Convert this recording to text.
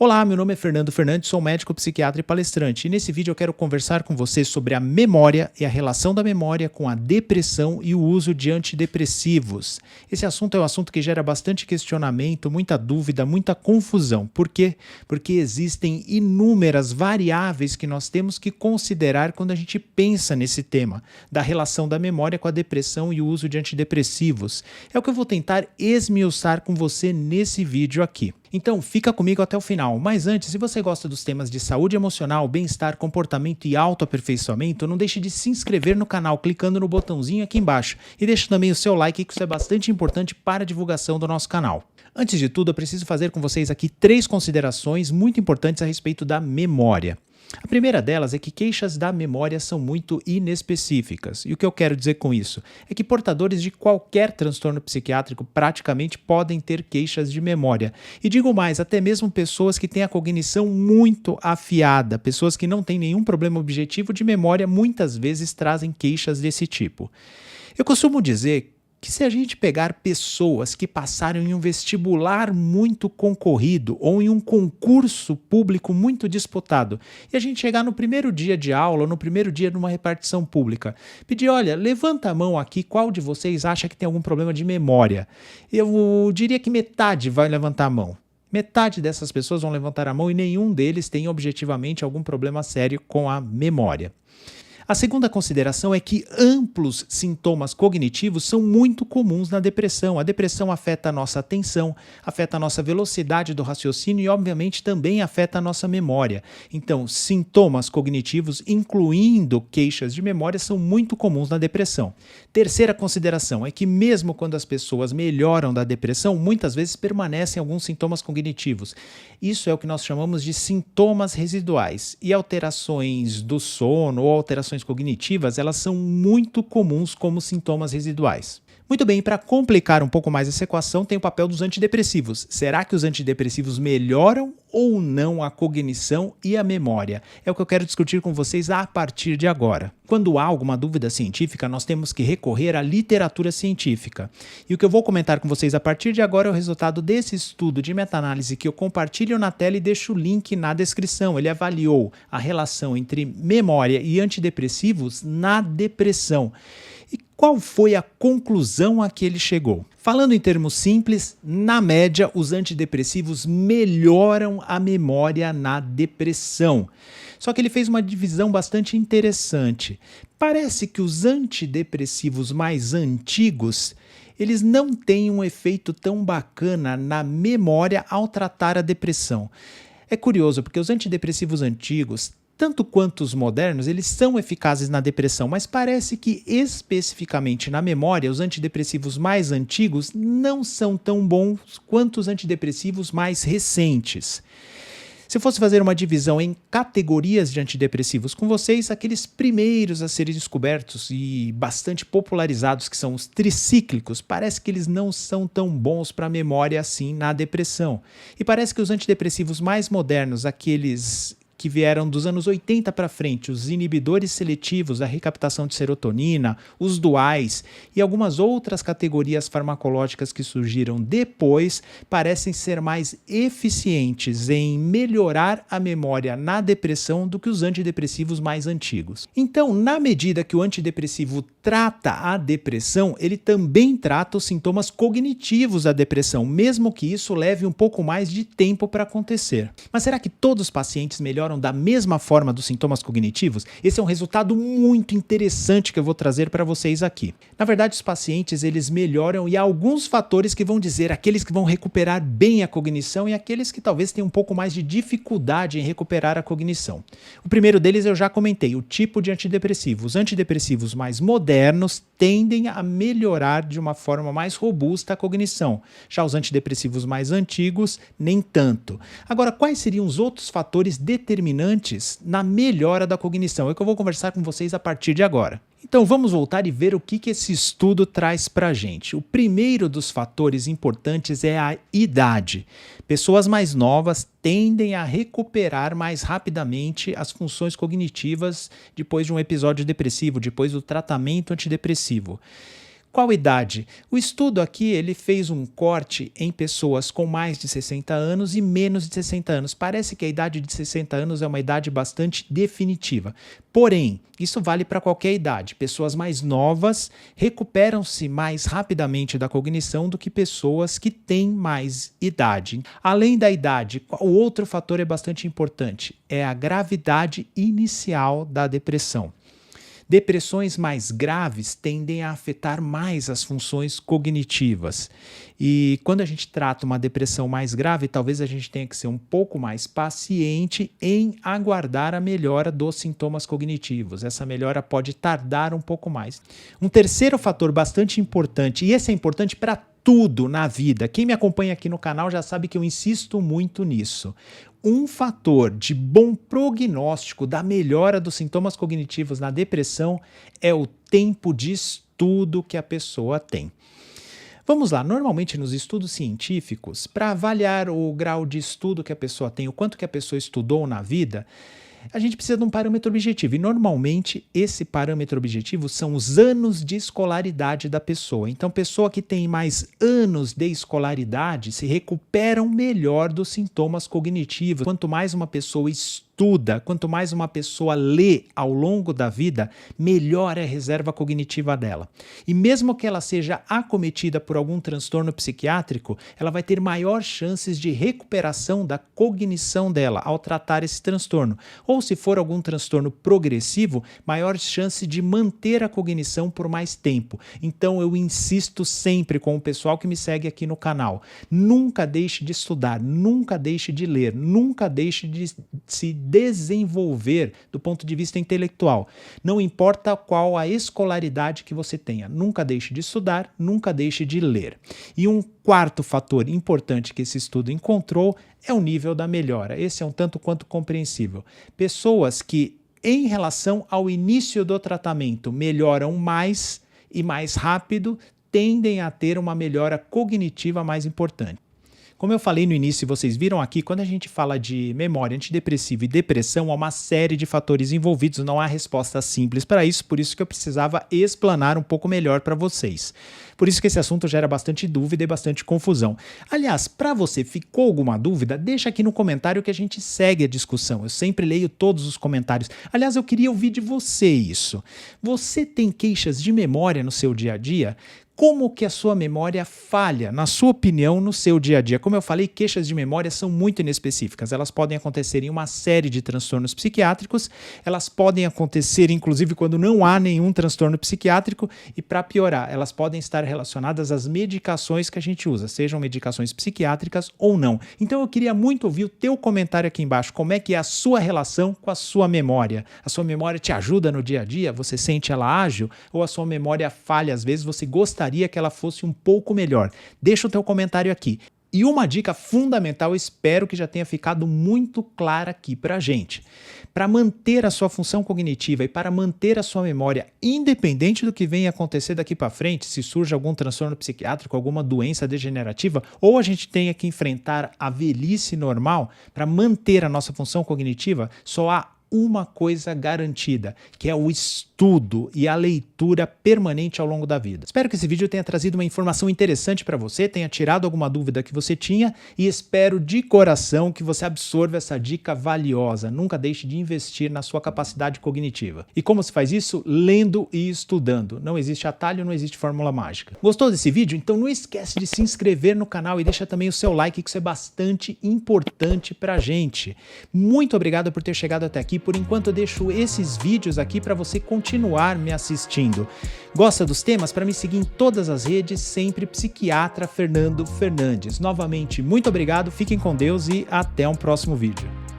Olá, meu nome é Fernando Fernandes, sou médico, psiquiatra e palestrante. E nesse vídeo eu quero conversar com você sobre a memória e a relação da memória com a depressão e o uso de antidepressivos. Esse assunto é um assunto que gera bastante questionamento, muita dúvida, muita confusão. Por quê? Porque existem inúmeras variáveis que nós temos que considerar quando a gente pensa nesse tema, da relação da memória com a depressão e o uso de antidepressivos. É o que eu vou tentar esmiuçar com você nesse vídeo aqui. Então, fica comigo até o final. Mas antes, se você gosta dos temas de saúde emocional, bem-estar, comportamento e autoaperfeiçoamento, não deixe de se inscrever no canal clicando no botãozinho aqui embaixo. E deixe também o seu like, que isso é bastante importante para a divulgação do nosso canal. Antes de tudo, eu preciso fazer com vocês aqui 3 considerações muito importantes a respeito da memória. A primeira delas é que queixas da memória são muito inespecíficas. E o que eu quero dizer com isso? É que portadores de qualquer transtorno psiquiátrico praticamente podem ter queixas de memória. E digo mais, até mesmo pessoas que têm a cognição muito afiada, pessoas que não têm nenhum problema objetivo de memória, muitas vezes trazem queixas desse tipo. Eu costumo dizer que se a gente pegar pessoas que passaram em um vestibular muito concorrido ou em um concurso público muito disputado e a gente chegar no primeiro dia de aula ou no primeiro dia de uma repartição pública, pedir, olha, levanta a mão aqui, qual de vocês acha que tem algum problema de memória? Eu diria que metade vai levantar a mão. Metade dessas pessoas vão levantar a mão e nenhum deles tem objetivamente algum problema sério com a memória. A segunda consideração é que amplos sintomas cognitivos são muito comuns na depressão. A depressão afeta a nossa atenção, afeta a nossa velocidade do raciocínio e, obviamente, também afeta a nossa memória. Então, sintomas cognitivos, incluindo queixas de memória, são muito comuns na depressão. Terceira consideração é que, mesmo quando as pessoas melhoram da depressão, muitas vezes permanecem alguns sintomas cognitivos. Isso é o que nós chamamos de sintomas residuais. E alterações do sono ou alterações cognitivas, elas são muito comuns como sintomas residuais. Muito bem, para complicar um pouco mais essa equação, tem o papel dos antidepressivos. Será que os antidepressivos melhoram ou não a cognição e a memória? É o que eu quero discutir com vocês a partir de agora. Quando há alguma dúvida científica, nós temos que recorrer à literatura científica. E o que eu vou comentar com vocês a partir de agora é o resultado desse estudo de meta-análise que eu compartilho na tela e deixo o link na descrição. Ele avaliou a relação entre memória e antidepressivos na depressão. E qual foi a conclusão a que ele chegou? Falando em termos simples, na média, os antidepressivos melhoram a memória na depressão. Só que ele fez uma divisão bastante interessante. Parece que os antidepressivos mais antigos, eles não têm um efeito tão bacana na memória ao tratar a depressão. É curioso, porque os antidepressivos antigos, tanto quanto os modernos, eles são eficazes na depressão, mas parece que especificamente na memória, os antidepressivos mais antigos não são tão bons quanto os antidepressivos mais recentes. Se eu fosse fazer uma divisão em categorias de antidepressivos com vocês, aqueles primeiros a serem descobertos e bastante popularizados, que são os tricíclicos, parece que eles não são tão bons para a memória assim na depressão. E parece que os antidepressivos mais modernos, aqueles que vieram dos anos 80 para frente, os inibidores seletivos da recaptação de serotonina, os duais e algumas outras categorias farmacológicas que surgiram depois, parecem ser mais eficientes em melhorar a memória na depressão do que os antidepressivos mais antigos. Então, na medida que o antidepressivo trata a depressão, ele também trata os sintomas cognitivos da depressão, mesmo que isso leve um pouco mais de tempo para acontecer. Mas será que todos os pacientes melhoram da mesma forma dos sintomas cognitivos? Esse é um resultado muito interessante que eu vou trazer para vocês aqui. Na verdade, os pacientes eles melhoram e há alguns fatores que vão dizer aqueles que vão recuperar bem a cognição e aqueles que talvez tenham um pouco mais de dificuldade em recuperar a cognição. O primeiro deles eu já comentei, o tipo de antidepressivo. Os antidepressivos mais modernos tendem a melhorar de uma forma mais robusta a cognição. Já os antidepressivos mais antigos, nem tanto. Agora, quais seriam os outros fatores determinantes na melhora da cognição? É o que eu vou conversar com vocês a partir de agora. Então vamos voltar e ver o que esse estudo traz para a gente. O primeiro dos fatores importantes é a idade. Pessoas mais novas tendem a recuperar mais rapidamente as funções cognitivas depois de um episódio depressivo, depois do tratamento antidepressivo. Qual idade? O estudo aqui ele fez um corte em pessoas com mais de 60 anos e menos de 60 anos. Parece que a idade de 60 anos é uma idade bastante definitiva. Porém, isso vale para qualquer idade. Pessoas mais novas recuperam-se mais rapidamente da cognição do que pessoas que têm mais idade. Além da idade, o outro fator é bastante importante, é a gravidade inicial da depressão. Depressões mais graves tendem a afetar mais as funções cognitivas. E quando a gente trata uma depressão mais grave, talvez a gente tenha que ser um pouco mais paciente em aguardar a melhora dos sintomas cognitivos. Essa melhora pode tardar um pouco mais. Um terceiro fator bastante importante, e esse é importante para tudo na vida. Quem me acompanha aqui no canal já sabe que eu insisto muito nisso. Um fator de bom prognóstico da melhora dos sintomas cognitivos na depressão é o tempo de estudo que a pessoa tem. Vamos lá, normalmente nos estudos científicos, para avaliar o grau de estudo que a pessoa tem, o quanto que a pessoa estudou na vida, a gente precisa de um parâmetro objetivo e normalmente esse parâmetro objetivo são os anos de escolaridade da pessoa. Então, pessoa que tem mais anos de escolaridade se recuperam melhor dos sintomas cognitivos. Quanto mais uma pessoa estuda, quanto mais uma pessoa lê ao longo da vida, melhor é a reserva cognitiva dela. E mesmo que ela seja acometida por algum transtorno psiquiátrico, ela vai ter maior chances de recuperação da cognição dela ao tratar esse transtorno. Ou se for algum transtorno progressivo, maior chance de manter a cognição por mais tempo. Então eu insisto sempre com o pessoal que me segue aqui no canal, nunca deixe de estudar, nunca deixe de ler, nunca deixe de se desenvolver do ponto de vista intelectual. Não importa qual a escolaridade que você tenha, nunca deixe de estudar, nunca deixe de ler. E um quarto fator importante que esse estudo encontrou é o nível da melhora. Esse é um tanto quanto compreensível. Pessoas que, em relação ao início do tratamento, melhoram mais e mais rápido, tendem a ter uma melhora cognitiva mais importante. Como eu falei no início, vocês viram aqui, quando a gente fala de memória antidepressiva e depressão, há uma série de fatores envolvidos, não há resposta simples para isso, por isso que eu precisava explanar um pouco melhor para vocês. Por isso que esse assunto gera bastante dúvida e bastante confusão. Aliás, para você, ficou alguma dúvida? Deixa aqui no comentário que a gente segue a discussão. Eu sempre leio todos os comentários. Aliás, eu queria ouvir de você isso. Você tem queixas de memória no seu dia a dia? Como que a sua memória falha, na sua opinião, no seu dia a dia? Como eu falei, queixas de memória são muito inespecíficas. Elas podem acontecer em uma série de transtornos psiquiátricos, elas podem acontecer, inclusive, quando não há nenhum transtorno psiquiátrico e, para piorar, elas podem estar relacionadas às medicações que a gente usa, sejam medicações psiquiátricas ou não. Então, eu queria muito ouvir o teu comentário aqui embaixo. Como é que é a sua relação com a sua memória? A sua memória te ajuda no dia a dia? Você sente ela ágil? Ou a sua memória falha? Às vezes, você gostaria que ela fosse um pouco melhor. Deixa o teu comentário aqui. E uma dica fundamental, espero que já tenha ficado muito clara aqui pra gente. Para manter a sua função cognitiva e para manter a sua memória, independente do que venha acontecer daqui para frente, se surge algum transtorno psiquiátrico, alguma doença degenerativa, ou a gente tenha que enfrentar a velhice normal, para manter a nossa função cognitiva, só há uma coisa garantida, que é o estudo e a leitura permanente ao longo da vida. Espero que esse vídeo tenha trazido uma informação interessante para você, tenha tirado alguma dúvida que você tinha e espero de coração que você absorva essa dica valiosa. Nunca deixe de investir na sua capacidade cognitiva. E como se faz isso? Lendo e estudando. Não existe atalho, não existe fórmula mágica. Gostou desse vídeo? Então não esquece de se inscrever no canal e deixa também o seu like, que isso é bastante importante pra gente. Muito obrigado por ter chegado até aqui. Por enquanto eu deixo esses vídeos aqui para você continuar me assistindo. Gosta dos temas? Para me seguir em todas as redes, sempre Psiquiatra Fernando Fernandes. Novamente, muito obrigado, fiquem com Deus e até um próximo vídeo.